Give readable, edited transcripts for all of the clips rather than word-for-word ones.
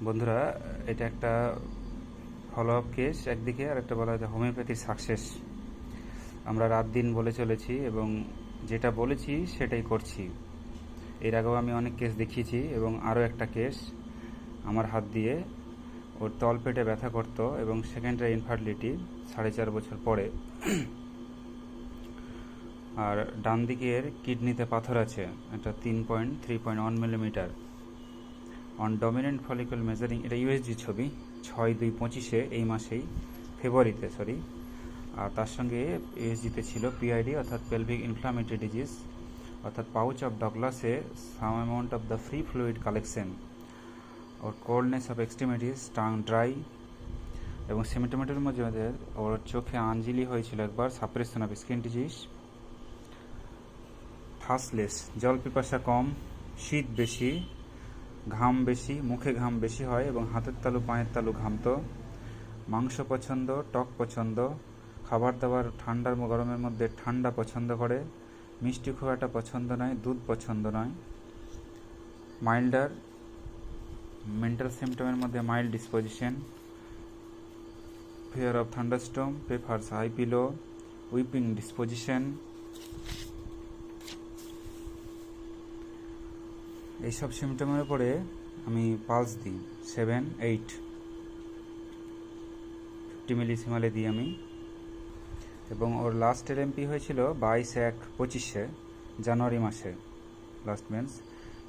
বন্ধুরা, এটা একটা ফলো আপ কেস একদিকে, আর একটা বলা হয় হোমিওপ্যাথির সাকসেস। আমরা রাত দিন বলে চলেছি এবং যেটা বলেছি সেটাই করছি। এর আগেও আমি অনেক কেস দেখিয়েছি এবং আরও একটা কেস আমার হাত দিয়ে ওর তলপেটে ব্যথা করতো এবং সেকেন্ডারি ইনফার্টিলিটি 4.5 বছর পরে। আর ডান দিকের কিডনিতে পাথর আছে, এটা 3.1 millimetre. On dominant follicle measuring, এটা ইউএসজি ছবি, 6/2/25 এই মাসেই, ফেব্রুয়ারিতে সরি। আর তার সঙ্গে ইউএসজিতে ছিল পিআইডি অর্থাৎ পেলভিক ইনফ্লামেটরি ডিজিজ, অর্থাৎ পাউচ অফ ডগলাসে some amount of the free fluid collection, ওর coldness of extremities, tongue dry, এবং সিমটোমেটের মধ্যে ওর চোখে আঞ্জিলি হয়েছিল একবার, suppression of skin disease, thirstless, জল পিপাসা কম, শীত বেশি, ঘাম বেশি, মুখে ঘাম বেশি হয় এবং হাতের তালু পায়ের তালু ঘামতো, মাংস পছন্দ, টক পছন্দ, খাবার দাবার ঠান্ডার গরমের মধ্যে ঠান্ডা পছন্দ করে, মিষ্টি খুব একটা পছন্দ নয়, দুধ পছন্দ নয়, মাইল্ডার মেন্টাল সিমটমের মধ্যে mild disposition, fear of thunderstorm, prefers high pillow, weeping disposition. এইসব সিমটমের উপরে আমি পালস দিই 7-8 50 মিলিসিমালে দিই আমি। এবং ওর লাস্ট এলএমপি হয়েছিল 22/1/25 জানুয়ারি মাসে, লাস্ট মেন্স।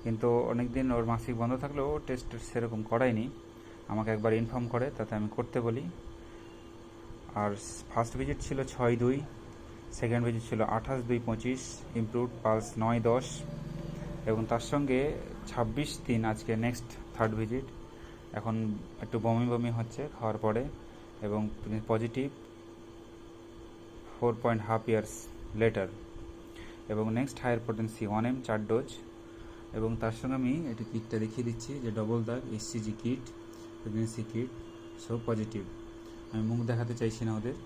কিন্তু অনেক দিন ওর মাসিক বন্ধ থাকলেও টেস্ট সেরকম করায়নি, আমাকে একবার ইনফর্ম করে, তাতে আমি করতে বলি। আর ফার্স্ট ভিজিট ছিল 6/2, সেকেন্ড ভিজিট ছিল 28/2/25, ইমপ্রুভড পালস 9-10, এবং তার সঙ্গে 26/3 আজকে নেক্সট থার্ড ভিজিট। এখন একটু বমি বমি হচ্ছে খাওয়ার পরে, এবং পজিটিভ 4.5 ইয়ার্স লেটার, এবং next higher potency 1M 4 dose. এবং তার সঙ্গে আমি একটি কিটটা দেখিয়ে দিচ্ছি, যে ডবল দাগ এসসিজি কিট, প্রেগনেন্সি কিট, সব পজিটিভ। আমি মুখ দেখাতে চাইছি না ওদের,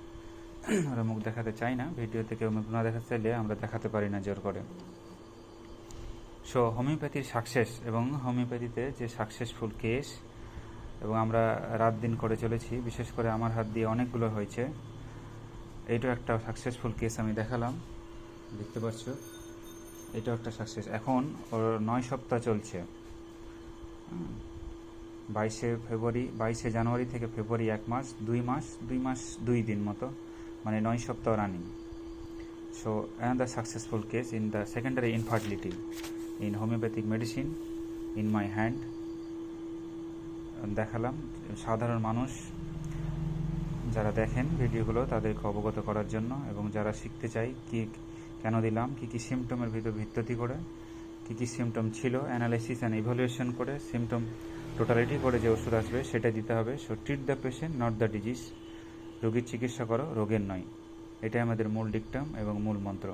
ওরা মুখ দেখাতে চাই না, ভিডিওতে কেউ মুখ না দেখাতে চাইলে আমরা দেখাতে পারি না জোর করে। সো হোমিওপ্যাথির সাকসেস, এবং হোমিওপ্যাথিতে যে সাকসেসফুল কেস, এবং আমরা রাত দিন করে চলেছি, বিশেষ করে আমার হাত দিয়ে অনেকগুলো হয়েছে। এইটাও একটা সাকসেসফুল কেস আমি দেখালাম, দেখতে পাচ্ছ, এটাও একটা সাকসেস। এখন ওর 9 সপ্তাহ চলছে, 22 জানুয়ারি থেকে ফেব্রুয়ারি 1 মাস, 2 মাস 2 দিন মতো, মানে 9 সপ্তাহ running. So another successful case in the secondary infertility in homeopathic medicine in my hand. দেখালাম সাধারণ মানুষ যারা দেখেন ভিডিওগুলো তাদেরকে অবগত করার জন্য, এবং যারা শিখতে চাই কি কেন দিলাম, কী সিমটমের ভিত্তি করে, কী সিমটম ছিল, অ্যানালাইসিস অ্যান্ড ইভ্যালুয়েশন করে সিমটম টোটালিটি করে যে ওষুধ আসবে সেটা দিতে হবে। So treat the patient not the disease, রোগীর চিকিৎসা করো, রোগের নয়। এটাই আমাদের মূল ডিকটাম এবং মূল মন্ত্র।